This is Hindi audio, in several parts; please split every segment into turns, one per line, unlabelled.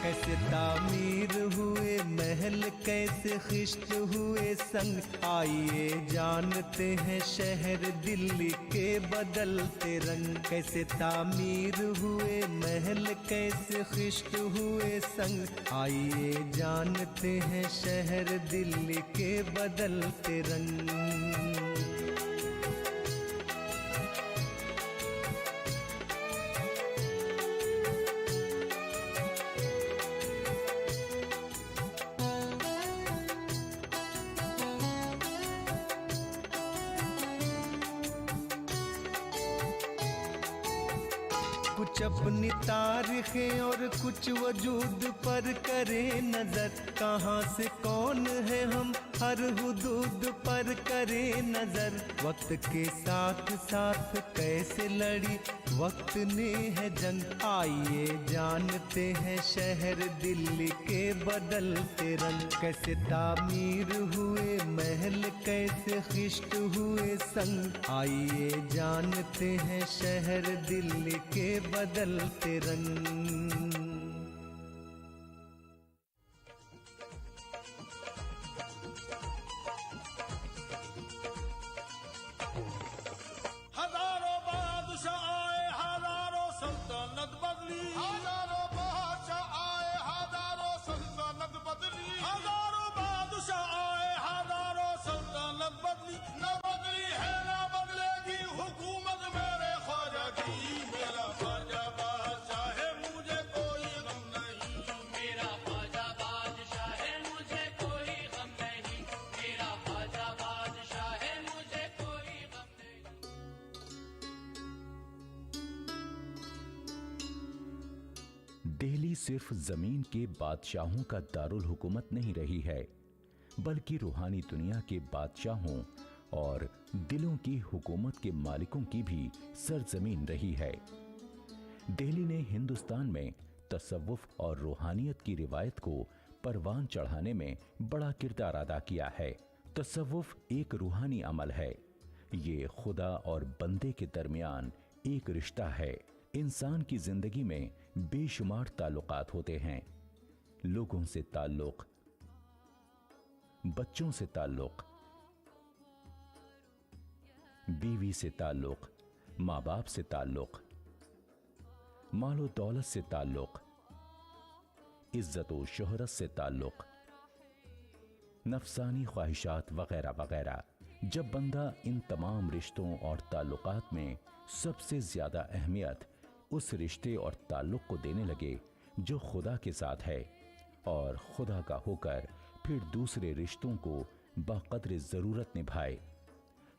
कैसे तामीर हुए महल, कैसे खिश्त हुए संग, आइए जानते हैं शहर दिल्ली के बदलते रंग। कैसे तामीर हुए महल, कैसे खिश्त हुए संग, आइए जानते हैं शहर दिल्ली के बदलते रंग। कुछ अपनी तारीखें और कुछ वजूद पर करें नजर, कहाँ से कौन है हम हर हुदूद पर करें नजर। वक्त के साथ साथ कैसे लड़ी वक्त ने है जंग, आइए जानते हैं शहर दिल्ली के बदलते रंग। कैसे तामीर हुए महल, कैसे खिश्त हुए संग, आइए जानते हैं शहर दिल्ली के बदलते रंग।
दिल्ली सिर्फ जमीन के बादशाहों का दारुल हुकूमत नहीं रही है, बल्कि रूहानी दुनिया के बादशाहों और दिलों की हुकूमत के मालिकों की भी सरजमीन रही है। दिल्ली ने हिंदुस्तान में तसव्वुफ और रूहानियत की रिवायत को परवान चढ़ाने में बड़ा किरदार अदा किया है। तसव्वुफ एक रूहानी अमल है। ये खुदा और बंदे के दरमियान एक रिश्ता है। इंसान की जिंदगी में बेशुमार ताल्लुकात होते हैं। लोगों से ताल्लुक, बच्चों से ताल्लुक, बीवी से ताल्लुक, माँ बाप से ताल्लुक, मालो दौलत से ताल्लुक, इज्जत और शोहरत से ताल्लुक, नफसानी ख्वाहिशात वगैरह वगैरह। जब बंदा इन तमाम रिश्तों और ताल्लुकात में सबसे ज्यादा अहमियत उस रिश्ते और ताल्लुक को देने लगे जो खुदा के साथ है, और खुदा का होकर फिर दूसरे रिश्तों को बाक़द्र ज़रूरत निभाए,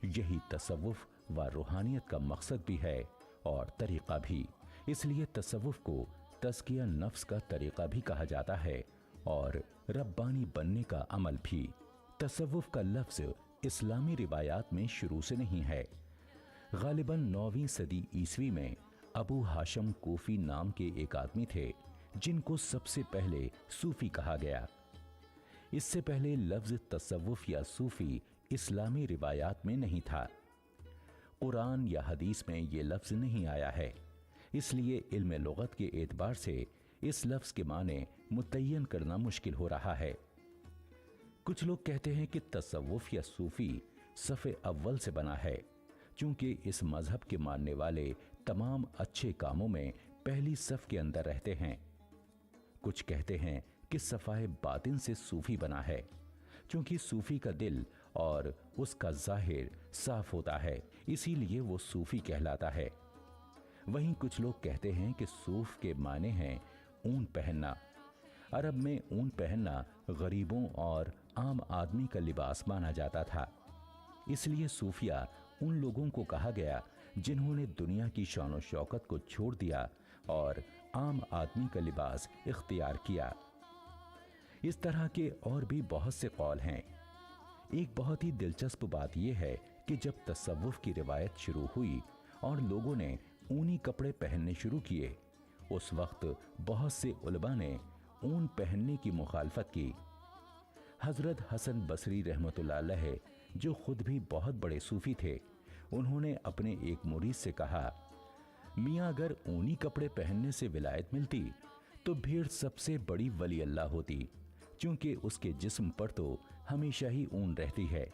यही तसव्वुफ व रूहानियत का मकसद भी है और तरीक़ा भी। इसलिए तसव्वुफ को तज़किया नफ्स का तरीक़ा भी कहा जाता है और रब्बानी बनने का अमल भी। तसव्वुफ का लफ्ज़ इस्लामी रिवायात में शुरू से नहीं है। गालिबन 9वीं सदी ईस्वी में अबू हाशम कोफी नाम के एक आदमी थे जिनको सबसे पहले सूफी कहा गया। इससे पहले लफ्ज़ तसव्वुफ या सूफी इस्लामी रिवायात में नहीं था। कुरान या हदीस में ये लफ्ज़ नहीं आया है, इसलिए इल्म लुगत के एतबार से इस लफ्ज़ के माने मुतय्यन करना मुश्किल हो रहा है। कुछ लोग कहते हैं कि तसव्वुफ या सूफी सफ़े अव्वल से बना है, क्योंकि इस मजहब के मानने वाले तमाम अच्छे कामों में पहली सफ के अंदर रहते हैं। कुछ कहते हैं कि सफाए बातिन से सूफी बना है, क्योंकि सूफी का दिल और उसका जाहिर साफ होता है, इसीलिए वो सूफी कहलाता है। वहीं कुछ लोग कहते हैं कि सूफ के माने हैं ऊन पहनना। अरब में ऊन पहनना गरीबों और आम आदमी का लिबास माना जाता था, इसलिए सूफिया उन लोगों को कहा गया जिन्होंने दुनिया की शान और शौकत को छोड़ दिया और आम आदमी का लिबास इख्तियार किया। इस तरह के और भी बहुत से कौल हैं। एक बहुत ही दिलचस्प बात यह है कि जब तसव्वुफ की रिवायत शुरू हुई और लोगों ने ऊनी कपड़े पहनने शुरू किए, उस वक्त बहुत से उलमा ने ऊन पहनने की मुखालफत की। हजरत हसन बसरी रहमतुल्लाह अलैह, जो खुद भी बहुत बड़े सूफी थे, उन्होंने अपने एक मुरीद से कहा, मियाँ अगर ऊनी कपड़े पहनने से विलायत मिलती तो भेड़ सबसे बड़ी वली अल्लाह होती, क्योंकि उसके जिस्म पर तो हमेशा ही ऊन रहती है।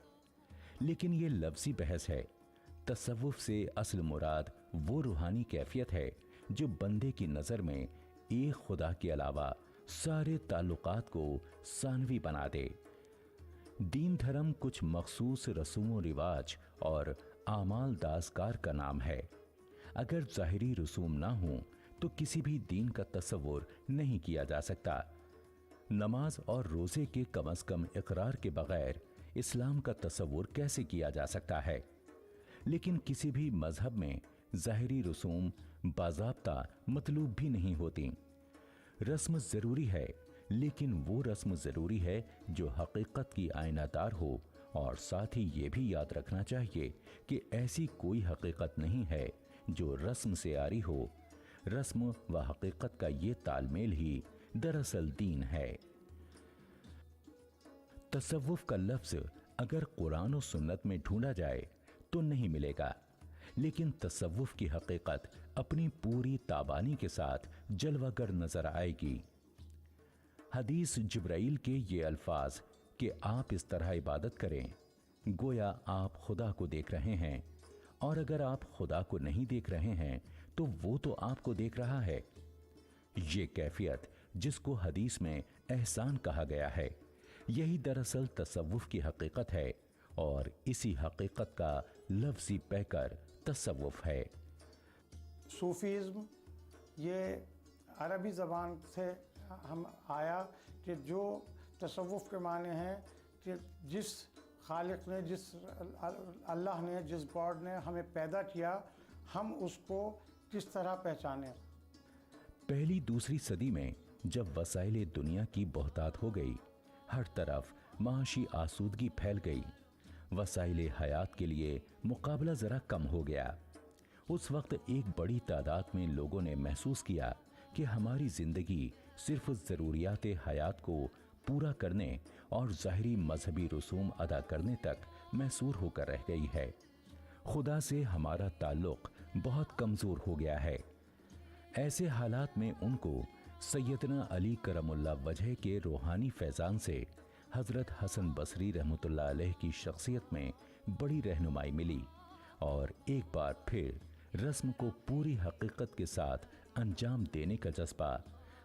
लेकिन ये लफ्जी बहस है। तसव्वुफ से असल मुराद वो रूहानी कैफियत है जो बंदे की नज़र में एक खुदा के अलावा सारे ताल्लुकात को सानवी बना दे। दीन धर्म कुछ मखसूस रसूम रिवाज और आमाल दासकार का नाम है। अगर ज़ाहिरी रसूम ना हो तो किसी भी दीन का तसव्वुर नहीं किया जा सकता। नमाज और रोज़े के कम अज़ कम इकरार के बगैर इस्लाम का तसव्वुर कैसे किया जा सकता है। लेकिन किसी भी मजहब में ज़ाहिरी रसूम बाज़ाब्ता मतलूब भी नहीं होती। रस्म ज़रूरी है, लेकिन वो रस्म ज़रूरी है जो हकीकत की आयनादार हो, और साथ ही ये भी याद रखना चाहिए कि ऐसी कोई हकीकत नहीं है जो रस्म से आरी हो। रस्म व हकीकत का ये तालमेल ही दरअसल दीन है। तसव्वुफ का लफ्ज़ अगर कुरान और सुन्नत में ढूंढा जाए तो नहीं मिलेगा, लेकिन तसव्वुफ की हकीकत अपनी पूरी ताबानी के साथ जलवागर नजर आएगी। हदीस जिब्राइल के ये अल्फाज कि आप इस तरह इबादत करें गोया आप खुदा को देख रहे हैं, और अगर आप खुदा को नहीं देख रहे हैं तो वो तो आपको देख रहा है। ये कैफियत जिसको हदीस में एहसान कहा गया है, यही दरअसल तसव्वुफ की हकीकत है, और इसी हकीकत का लफ्जी पैकर तसव्वुफ है।
सूफीज़्म ये अरबी ज़बान से हम आया कि जो तसव्वुफ के माने हैं कि जिस खालिक ने, जिस अल्लाह ने, जिस गॉड ने हमें पैदा किया, हम उसको किस तरह पहचानें।
पहली दूसरी सदी में जब वसाइले दुनिया की बहुतात हो गई, हर तरफ माशी आसूदगी फैल गई, वसाइले हयात के लिए मुकाबला ज़रा कम हो गया। उस वक्त एक बड़ी तादाद में लोगों ने महसूस किया कि हमारी ज़िंदगी सिर्फ ज़रूरियात हयात को पूरा करने और ज़ाहिरी मजहबी रसूम अदा करने तक मैसूर होकर रह गई है। खुदा से हमारा ताल्लुक़ बहुत कमज़ोर हो गया है। ऐसे हालात में उनको सैयदना अली करमुल्लाह वजह के रूहानी फैज़ान से हज़रत हसन बसरी रहमतुल्लाह अलैह की शख्सियत में बड़ी रहनुमाई मिली, और एक बार फिर रस्म को पूरी हकीकत के साथ अंजाम देने का जज्बा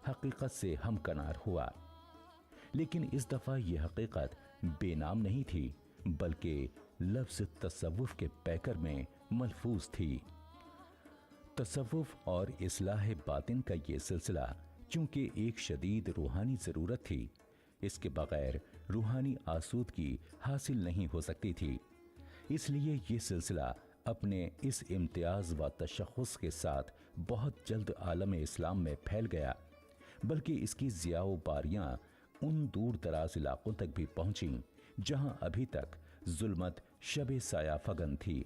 हकीकत से हमकनार हुआ। लेकिन इस दफ़ा यह हकीकत बेनाम नहीं थी, बल्कि लफ्ज़ तसव्वुफ के पैकर में मलफूज थी। तसव्वुफ और इस्लाह बातिन का ये सिलसिला चूँकि एक शदीद रूहानी ज़रूरत थी, इसके बगैर रूहानी आसूदगी हासिल नहीं हो सकती थी। इसलिए ये सिलसिला अपने इस इम्तियाज़ व तशख़्ख़ुस के साथ बहुत जल्द आलम इस्लाम में फैल गया, बल्कि इसकी ज़ियाओ बारियाँ उन दूर दराज इलाकों तक भी पहुँचीं जहाँ अभी तक जुल्मत शबे साया फगन थी,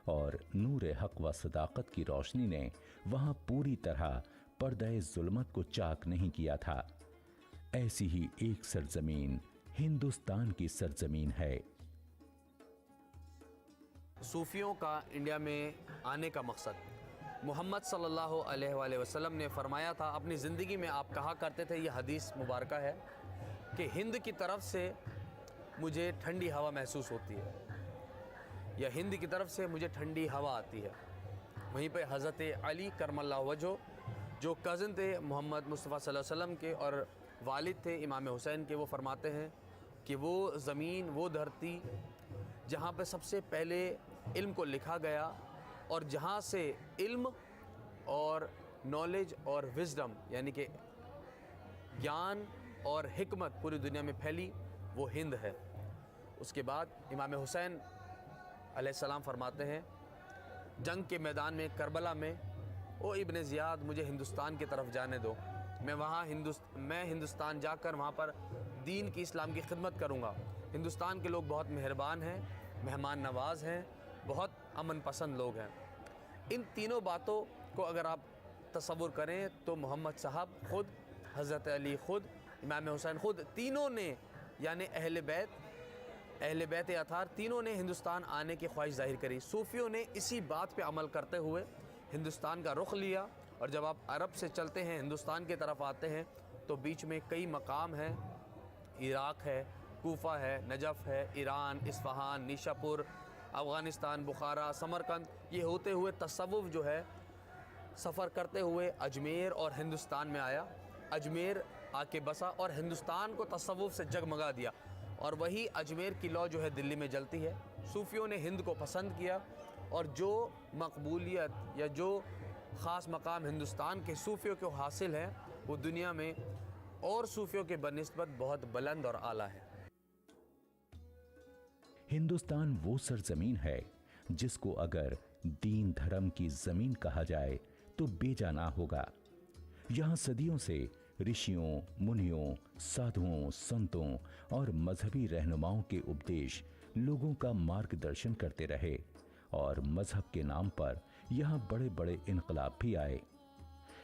और नूर हक व सदाकत की रोशनी ने वहाँ पूरी तरह पर्दे जुल्मत को चाक नहीं किया था। ऐसी ही एक सरजमीन हिंदुस्तान की सरजमीन है।
सूफियों का इंडिया में आने का मकसद, मोहम्मद सल्लल्लाहु अलैहि वसल्लम ने फरमाया था, अपनी ज़िंदगी में आप कहा करते थे, यह हदीस मुबारका है कि हिंद की तरफ से मुझे ठंडी हवा महसूस होती है, या हिंद की तरफ से मुझे ठंडी हवा आती है। वहीं पे हज़रत अली करमल्लाहु वजहो, जो कज़न थे मोहम्मद मुस्तफ़ा सल्लल्लाहु अलैहि वसल्लम के और वालिद थे इमाम हुसैन के, वो फरमाते हैं कि वो ज़मीन, वो धरती जहाँ पे सबसे पहले इल्म को लिखा गया और जहाँ से इल्म और नॉलेज और विज़डम यानी कि ज्ञान और हिकमत पूरी दुनिया में फैली, वो हिंद है। उसके बाद इमाम हुसैन अलैहिस्सलाम फरमाते हैं, जंग के मैदान में करबला में, ओ इब्ने ज़ियाद, मुझे हिंदुस्तान की तरफ जाने दो, मैं हिंदुस्तान जाकर वहाँ पर दीन की, इस्लाम की खिदमत करूँगा। हिंदुस्तान के लोग बहुत मेहरबान हैं, मेहमान नवाज़ हैं, बहुत अमन पसंद लोग हैं। इन तीनों बातों को अगर आप तसव्वुर करें तो मोहम्मद साहब ख़ुद, हज़रत अली ख़ुद, इमाम हुसैन ख़ुद, तीनों ने यानी अहले बैत अतार तीनों ने हिंदुस्तान आने की ख्वाहिश ज़ाहिर करी। सूफ़ियों ने इसी बात पे अमल करते हुए हिंदुस्तान का रुख लिया और जब आप अरब से चलते हैं हिंदुस्तान की तरफ आते हैं तो बीच में कई मकाम हैं, इराक़ है, कूफा है, नजफ़ है, ईरान, इस्फ़हान, निशापुर, अफ़गानिस्तान, बुखारा, समरकंद, ये होते हुए तसव्वुफ़ जो है सफ़र करते हुए अजमेर और हिंदुस्तान में आया। अजमेर आके बसा और हिंदुस्तान को तसव्वुफ़ से जगमगा दिया, और वही अजमेर की लौ जो है दिल्ली में जलती है। सूफ़ियों ने हिंद को पसंद किया और जो मकबूलियत या जो ख़ास मकाम हिंदुस्तान के सूफ़ियों को हासिल है वो दुनिया में और सूफ़ियों के बनिस्बत बहुत बुलंद और आला है।
हिंदुस्तान वो सरजमीन है जिसको अगर दीन धर्म की जमीन कहा जाए तो बेजा ना होगा। यहाँ सदियों से ऋषियों, मुनियों, साधुओं, संतों और मजहबी रहनुमाओं के उपदेश लोगों का मार्गदर्शन करते रहे, और मजहब के नाम पर यहाँ बड़े बड़े इनकलाब भी आए।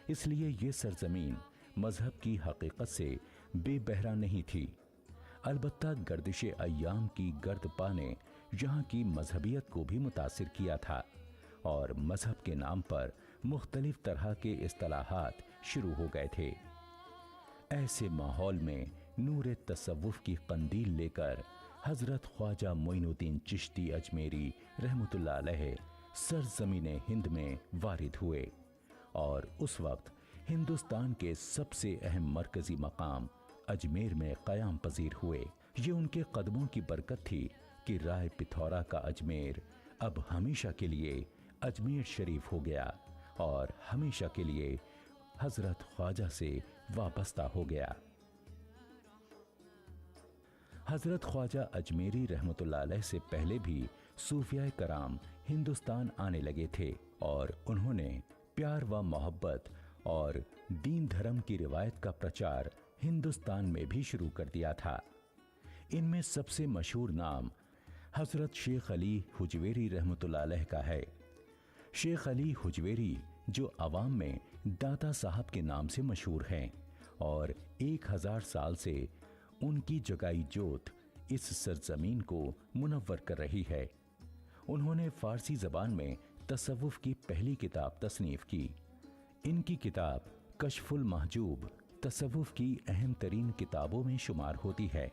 इसलिए ये सरजमीन मजहब की हकीकत से बेबहरा नहीं थी। अलबत्ता गर्दिशे अय्याम की गर्द पा ने यहाँ की मजहबियत को भी मुतासिर किया था, और मजहब के नाम पर मुख्तलिफ तरह के इस्तिलाहात शुरू हो गए थे। ऐसे माहौल में नूर तसव्वुफ की कंदील लेकर हजरत ख्वाजा मोइनुद्दीन चिश्ती अजमेरी रहमतुल्लाह अलैह सरजमीन हिंद में वारिद हुए, और उस वक्त हिंदुस्तान के सबसे अहम मरकजी मकाम अजमेर में क़याम पजीर हुए। ये उनके कदमों की बरकत थी कि राय पिथौरा का अजमेर अब हमेशा के लिए अजमेर शरीफ हो गया और हमेशा के लिए हजरत ख्वाजा से वाबस्ता हो गया। हजरत ख्वाजा अजमेरी रहमतुल्लाह अलैह से पहले भी सूफिया कराम हिंदुस्तान आने लगे थे, और उन्होंने प्यार व मोहब्बत और दीन धर्म की रिवायत का प्रचार हिंदुस्तान में भी शुरू कर दिया था। इनमें सबसे मशहूर नाम हजरत शेख अली हुजवेरी रहमतुल्लाह अलैह का है। शेख अली हुजवेरी जो अवाम में दाता साहब के नाम से मशहूर हैं, और 1000 साल से उनकी जगाई जोत इस सरजमीन को मुनव्वर कर रही है। उन्होंने फारसी जबान में तसव्वुफ की पहली किताब तसनीफ की। इनकी किताब कश्फुल महजूब तसव्वुफ की अहम तरीन किताबों में शुमार होती है।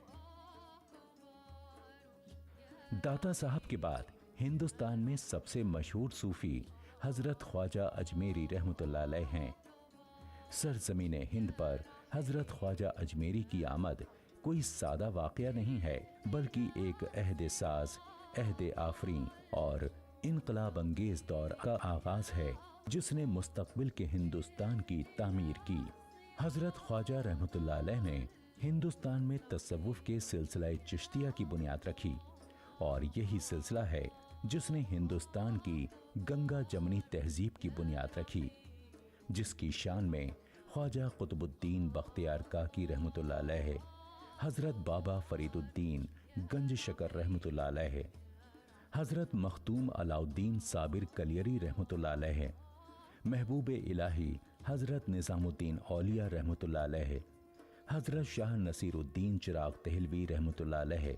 दाता साहब के बाद हिंदुस्तान में सबसे मशहूर सूफी हजरत ख्वाजा अजमेरी रहमतुल्लाह अलैह हैं। सरजमीन हिंद पर हजरत ख्वाजा अजमेरी की आमद कोई सादा वाकया नहीं है, बल्कि एक अहद साज, अहद आफरीन और इनकलाब अंगेज दौर का आगाज है जिसने मुस्तकबिल के हिंदुस्तान की तामीर की। हजरत ख्वाजा रहमतुल्लाह अलैह ने हिंदुस्तान में तसव्वुफ के सिलसिला चिश्तिया की बुनियाद रखी, और यही सिलसिला है जिसने हिंदुस्तान की गंगा जमनी तहजीब की बुनियाद रखी, जिसकी शान में ख्वाजा कुतुबुद्दीन बख्तियार काकी रहमतुल्लाह अलैह, हजरत बाबा फरीदुद्दीन गंज शकर रहमतुल्लाह अलैह, हजरत मखदूम अलाउद्दीन साबिर कलियरी रहमतुल्लाह अलैह, महबूब इलाही हजरत निजामुद्दीन औलिया रहमतुल्लाह अलैह, हजरत शाह नसीरुद्दीन चिराग तहलवी रहमतुल्लाह अलैह,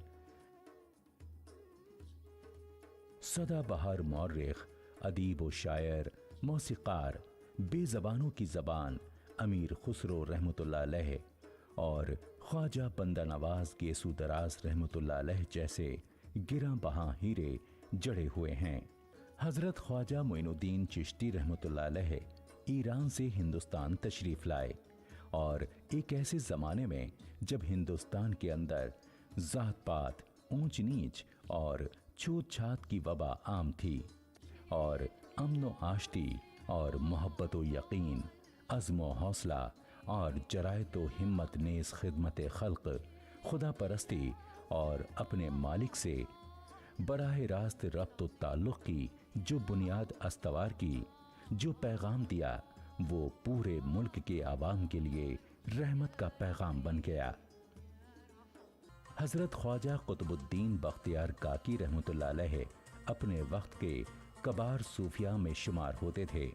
सदाबहार मौर्रिख, अदीब व शायर, मौसीकार, बेज़बानों की ज़बान अमीर खुसरो रहमतुल्लाह अलैह, और ख्वाजा बंदा नवाज गेसू दराज रहमतुल्लाह अलैह जैसे गिरा बहां हीरे जड़े हुए हैं। हजरत ख्वाजा मोइनुद्दीन चिश्ती रहमतुल्लाह अलैह ईरान से हिंदुस्तान तशरीफ लाए, और एक ऐसे ज़माने में जब हिंदुस्तान के अंदर ज़ात पात, ऊंच नीच और छूत छात की वबा आम थी, और अमन व आश्ती और मोहब्बत व यकीन, अज़्म व हौसला और जरायत व हिम्मत नेज़ खिदमत खल्क, खुदा परस्ती और अपने मालिक से बराह रास्त रब्त व ताल्लुक़ की जो बुनियाद अस्तवार की, जो पैगाम दिया, वो पूरे मुल्क के आवाम के लिए रहमत का पैगाम बन गया। हजरत ख्वाजा कुतुबुद्दीन बख्तियार काकी रहमतुल्लाह अलैह अपने वक्त के कबार सूफिया में शुमार होते थे।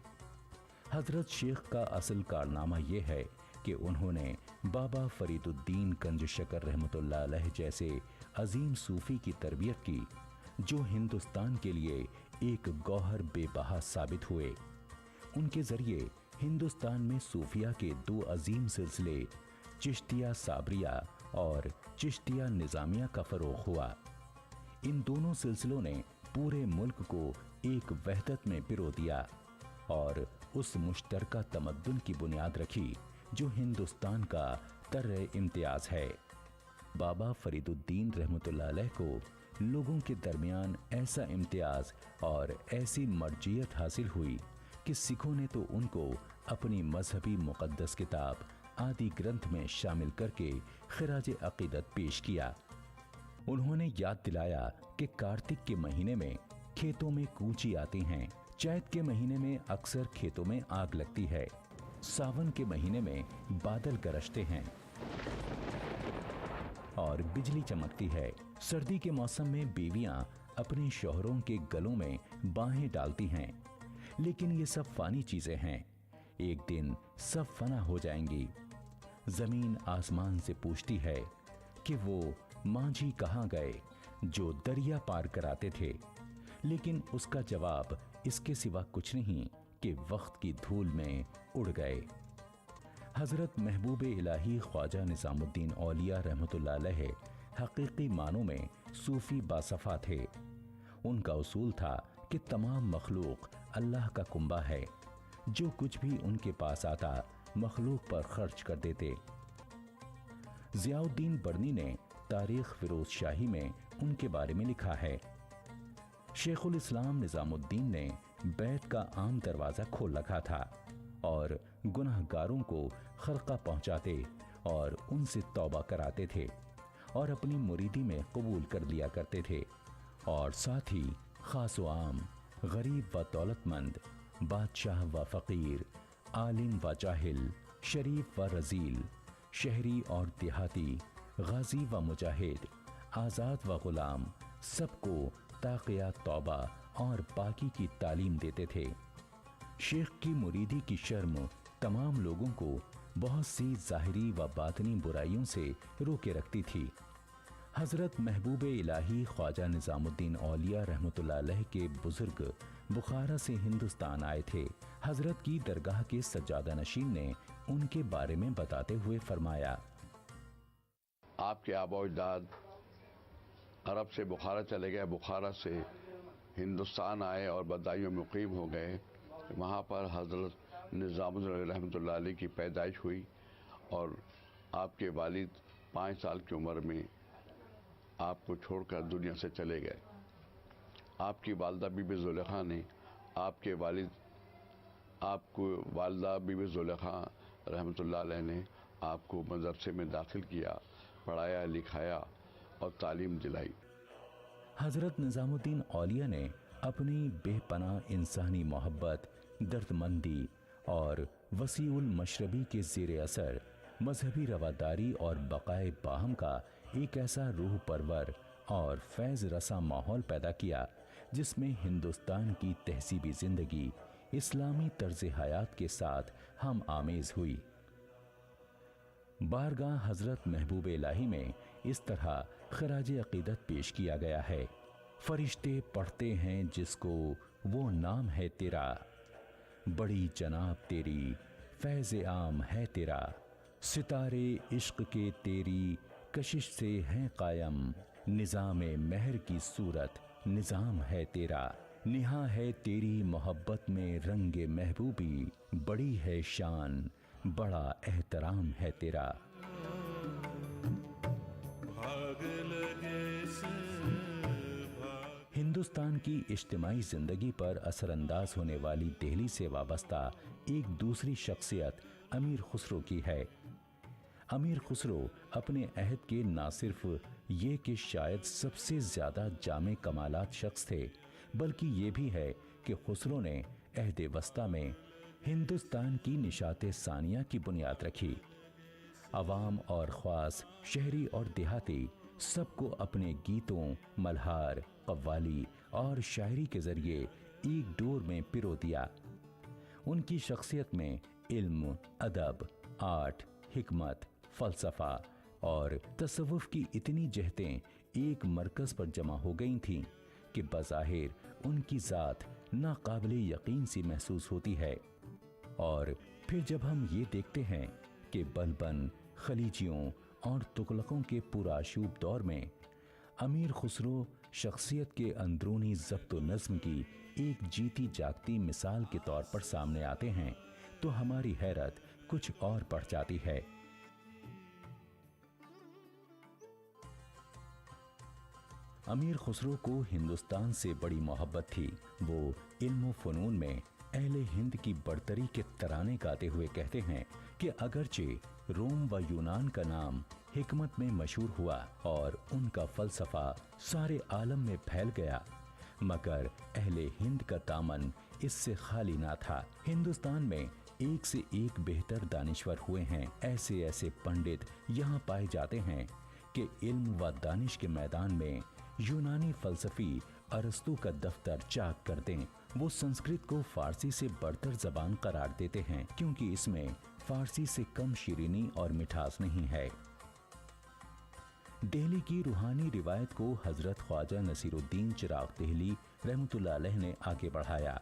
हजरत शेख का असल कारनामा यह है कि उन्होंने बाबा फरीदुद्दीन गंज शकर रहमतुल्लाह अलैह जैसे अजीम सूफी की तरबियत की, जो हिंदुस्तान के लिए एक गौहर बेबहा साबित हुए। उनके जरिए हिंदुस्तान में सूफिया के दो अजीम सिलसिले चिश्तिया साबरिया और चिश्तिया निजामिया का फरोग हुआ। इन दोनों सिलसिलों ने पूरे मुल्क को एक वहदत में पिरो दिया और उस मुश्तरका तमद्दुन की बुनियाद रखी जो हिंदुस्तान का तर्रे इम्तियाज है। बाबा फरीदुद्दीन रहमतुल्लाह अलैह को लोगों के दरमियान ऐसा इम्तियाज और ऐसी मर्जियत हासिल हुई कि सिखों ने तो उनको अपनी मजहबी मुक़द्दस किताब आदि ग्रंथ में शामिल करके खिराज अकीदत पेश किया। उन्होंने याद दिलाया कि कार्तिक के महीने में खेतों में कूची आती हैं, चैत के महीने में अक्सर खेतों में आग लगती है, सावन के महीने में बादल गरजते हैं और बिजली चमकती है, सर्दी के मौसम में बीवियां अपने शौहरों के गलों में बाहें डालती हैं। लेकिन ये सब फानी चीजें हैं, एक दिन सब फना हो जाएंगी। जमीन आसमान से पूछती है कि वो मांझी कहाँ गए जो दरिया पार कराते थे, लेकिन उसका जवाब इसके सिवा कुछ नहीं कि वक्त की धूल में उड़ गए। हजरत महबूब इलाही ख्वाजा निजामुद्दीन औलिया रहमतुल्लाह अलैह हकीकी मानों में सूफी बासफा थे। उनका उसूल था कि तमाम मखलूक अल्लाह का कुंबा है, जो कुछ भी उनके पास आता मखलूक पर खर्च कर देते। ज़ियाउद्दीन बर्नी ने तारीख फिरोज शाही में उनके बारे में लिखा है, शेखुल इस्लाम निजामुद्दीन ने बैत का आम दरवाज़ा खोल रखा था और गुनहगारों को खरका पहुंचाते और उनसे तौबा कराते थे और अपनी मुरीदी में कबूल कर लिया करते थे, और साथ ही खास व आम, गरीब व दौलतमंद, बादशाह व फ़कीर, आलिम व जाहिल, शरीफ व रजील, शहरी और देहाती, गाजी व मुजाहिद, आज़ाद व ग़ुलाम, सबको ताक़िया तौबा और पाकी की तालीम देते थे। शेख की मुरीदी की शर्म तमाम लोगों को बहुत सी ज़ाहिरी व बातनी बुराइयों से रोके रखती थी। हज़रत महबूब इलाही ख्वाजा निज़ामुद्दीन औलिया रहमतुल्लाह अलैह के बुजुर्ग बुखारा से हिंदुस्तान आए थे। हज़रत की दरगाह के सज्जादा नशीन ने उनके बारे में बताते हुए फरमाया,
आपके आबा अजदाद अरब से बुखारा चले गए, बुखारा से हिंदुस्तान आए और बदायूं में मुकीम हो गए। वहाँ पर हज़रत निज़ामुद्दीन रहमतुल्लाह अलैह की पैदाइश हुई और आपके वालिद 5 साल की उम्र में आपको छोड़कर दुनिया से चले गए। आपकी वालदा बीबी ज़ुलेखा ने आपके वालिद आपको वालदा बीबी ज़ुलेखा रहमतुल्लाह अलैह ने आपको मदरसे में दाखिल किया, पढ़ाया लिखाया और तालीम दिलाई।
हज़रत निज़ामुद्दीन औलिया ने अपनी बेपनाह इंसानी मोहब्बत, दर्दमंदी और वसीउल मशरबी के ज़ेर असर मजहबी रवादारी और बक़ाए बाहम का एक ऐसा रूह परवर और फैज़ रसा माहौल पैदा किया जिसमें हिंदुस्तान की तहसीबी ज़िंदगी इस्लामी तर्ज़ हयात के साथ हम आमेज़ हुई। बारगाह हज़रत महबूब इलाही में इस तरह खराज अक़ीदत पेश किया गया है, फरिश्ते पढ़ते हैं जिसको वो नाम है तेरा, बड़ी जनाब तेरी फैज़ आम है तेरा, सितारे इश्क के तेरी कशिश से हैं कायम, निज़ाम महर की सूरत निज़ाम है तेरा, निहा है तेरी मोहब्बत में रंगे महबूबी, बड़ी है शान बड़ा एहतराम है तेरा। हिंदुस्तान की इज्तिमाई ज़िंदगी पर असरअंदाज होने वाली दिल्ली से वाबस्ता एक दूसरी शख्सियत अमीर खुसरो की है। अमीर खुसरो अपने अहद के ना सिर्फ ये कि शायद सबसे ज़्यादा जामे कमालात शख्स थे, बल्कि ये भी है कि खुसरो ने अहद वस्ता में हिंदुस्तान की निशात सानिया की बुनियाद रखी। अवाम और ख़ास, शहरी और देहाती सबको अपने गीतों, मल्हार, कव्वाली और शायरी के ज़रिए एक डोर में पिरो दिया। उनकी शख्सियत में इल्म, अदब, आर्ट, हिकमत, फ़लसफ़ा और तसव्वुफ़ की इतनी जहतें एक मरकज़ पर जमा हो गई थीं कि बज़ाहिर उनकी ज़ात नाकाबिले यकीन सी महसूस होती है और फिर जब हम ये देखते हैं कि बलबन, खलीजियों और तुगलकों के पुराशूब दौर में अमीर खुसरो शख्सियत के अंदरूनी ज़ब्त व नज़्म की एक जीती जागती मिसाल के तौर पर सामने आते हैं, तो हमारी हैरत कुछ और बढ़ जाती है। अमीर खुसरो को हिंदुस्तान से बड़ी मोहब्बत थी। वो इल्म व फ़नून में अहले हिंद की बढ़तरी के तराने गाते हुए कहते हैं कि अगरचे रोम व यूनान का नाम हिकमत में मशहूर हुआ और उनका फलसफा सारे आलम में फैल गया, मगर अहले हिंद का दामन इससे खाली ना था। हिंदुस्तान में एक से एक बेहतर दानिश्वर हुए हैं। ऐसे ऐसे पंडित यहाँ पाए जाते हैं कि इल्म व दानिश के मैदान में यूनानी फलसफी अरस्तु का दफ्तर चाक कर दें। वो संस्कृत को फारसी से बढ़तर जबान करार देते हैं, क्योंकि इसमें फारसी से कम शीरीनी और मिठास नहीं है। दिल्ली की रूहानी रिवायत को हजरत ख्वाजा नसीरुद्दीन चिराग दिल्ली रहमतुल्लाह अलैह ने आगे बढ़ाया।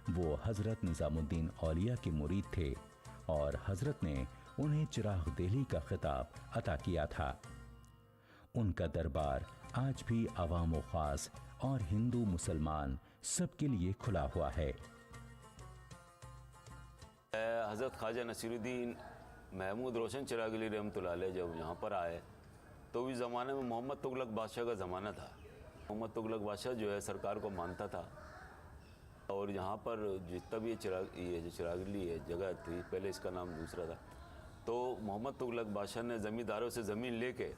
वो हजरत निजामुद्दीन औलिया के मुरीद थे और हजरत ने उन्हें चिराग दिल्ली का खिताब अता किया था। उनका दरबार आज भी अवाम व खास और हिंदू मुसलमान सबके लिए खुला हुआ है।
हज़रत ख्वाजा नसीरुद्दीन महमूद रोशन चिरागली रहमतुल्लाह अलैह जब यहाँ पर आए तो इस ज़माने में मोहम्मद तुगलक बादशाह का ज़माना था। मोहम्मद तुगलक बादशाह जो है सरकार को मानता था और यहाँ पर जितना भी ये जो चिरागली है जगह थी, पहले इसका नाम दूसरा था, तो मोहम्मद तुगलक बादशाह ने ज़मींदारों से ज़मीन लेके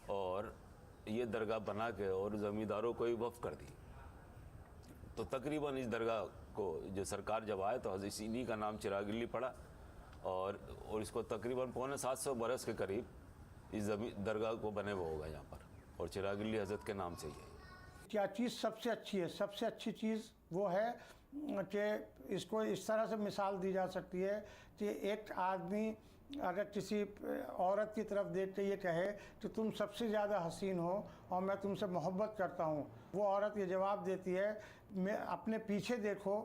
और ये दरगाह बना के और ज़मींदारों को ही वफ़ कर दी। तो तकरीबन इस दरगाह को जो सरकार जब आए तो इन्हीं का नाम चिरागली पड़ा और इसको तकरीबन 750 बरस के करीब इस दरगाह को बने हुआ होगा यहाँ पर, और चिरागली हज़रत के नाम से ही है।
क्या चीज़ सबसे अच्छी है? सबसे अच्छी चीज़ वो है कि इसको इस तरह से मिसाल दी जा सकती है कि एक आदमी अगर किसी औरत की तरफ देख के ये कहे कि तुम सबसे ज़्यादा हसीन हो और मैं तुमसे मोहब्बत करता हूँ, वो औरत ये जवाब देती है मैं अपने पीछे देखो,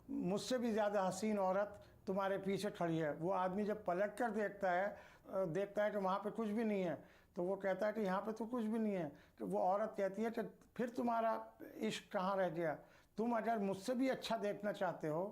मुझसे भी ज़्यादा हसीन औरत तुम्हारे पीछे खड़ी है। वो आदमी जब पलट कर देखता है कि वहाँ पे कुछ भी नहीं है, तो वो कहता है कि यहाँ पे तो कुछ भी नहीं है। तो वो औरत कहती है कि फिर तुम्हारा इश्क कहाँ रह गया? तुम अगर मुझसे भी अच्छा देखना चाहते हो,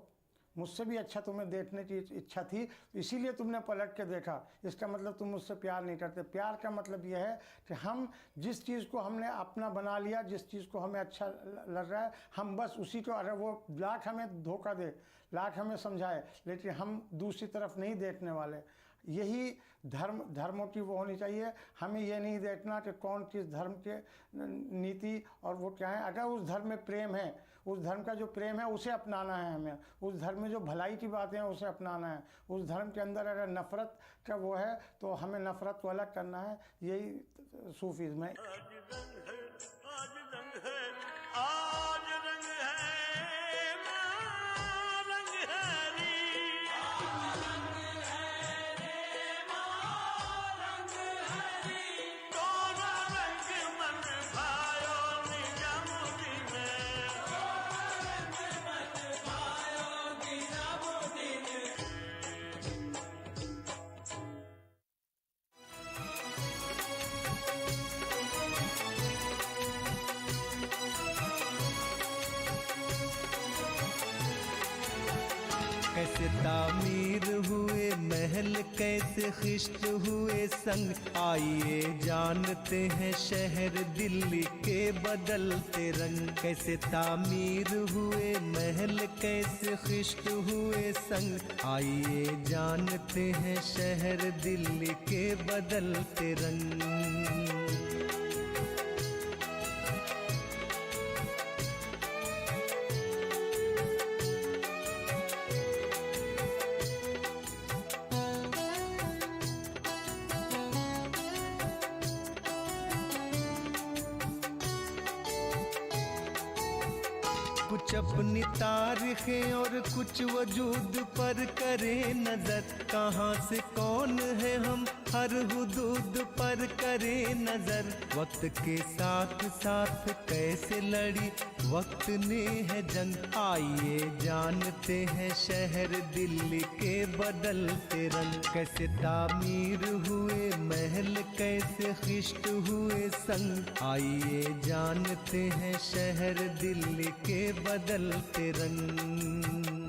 मुझसे भी अच्छा तुम्हें देखने की इच्छा थी, इसीलिए तुमने पलट के देखा, इसका मतलब तुम मुझसे प्यार नहीं करते। प्यार का मतलब यह है कि हम जिस चीज़ को हमने अपना बना लिया, जिस चीज़ को हमें अच्छा लग रहा है, हम बस उसी को, अगर वो लाख हमें धोखा दे, लाख हमें समझाए, लेकिन हम दूसरी तरफ नहीं देखने वाले। यही धर्मों की वो होनी चाहिए। हमें ये नहीं देखना कि कौन किस धर्म के नीति और वो क्या है। अगर उस धर्म में प्रेम है, उस धर्म का जो प्रेम है उसे अपनाना है हमें। उस धर्म में जो भलाई की बातें हैं उसे अपनाना है। उस धर्म के अंदर अगर नफ़रत का वो है तो हमें नफ़रत को अलग करना है। यही सूफीज़्म है।
कैसे तामीर हुए महल, कैसे खिश्त हुए संग, आइए जानते हैं शहर दिल्ली के बदलते रंग। कैसे तामीर हुए महल, कैसे खिश्त हुए संग, आइए जानते हैं शहर दिल्ली के बदलते रंग। कुछ कुछ अपनी तारीखें और कुछ वजूद पर करे नजर, कहाँ से कौन है हम हर हुदूद पर करे नजर। वक्त के साथ साथ कैसे लड़ी वक्त ने है जंग, आइए जानते हैं शहर दिल्ली के बदलते रंग। कैसे तामीर हुए महल, कैसे खिश्त हुए संग, आइए जानते हैं शहर दिल्ली के बदलते रंग।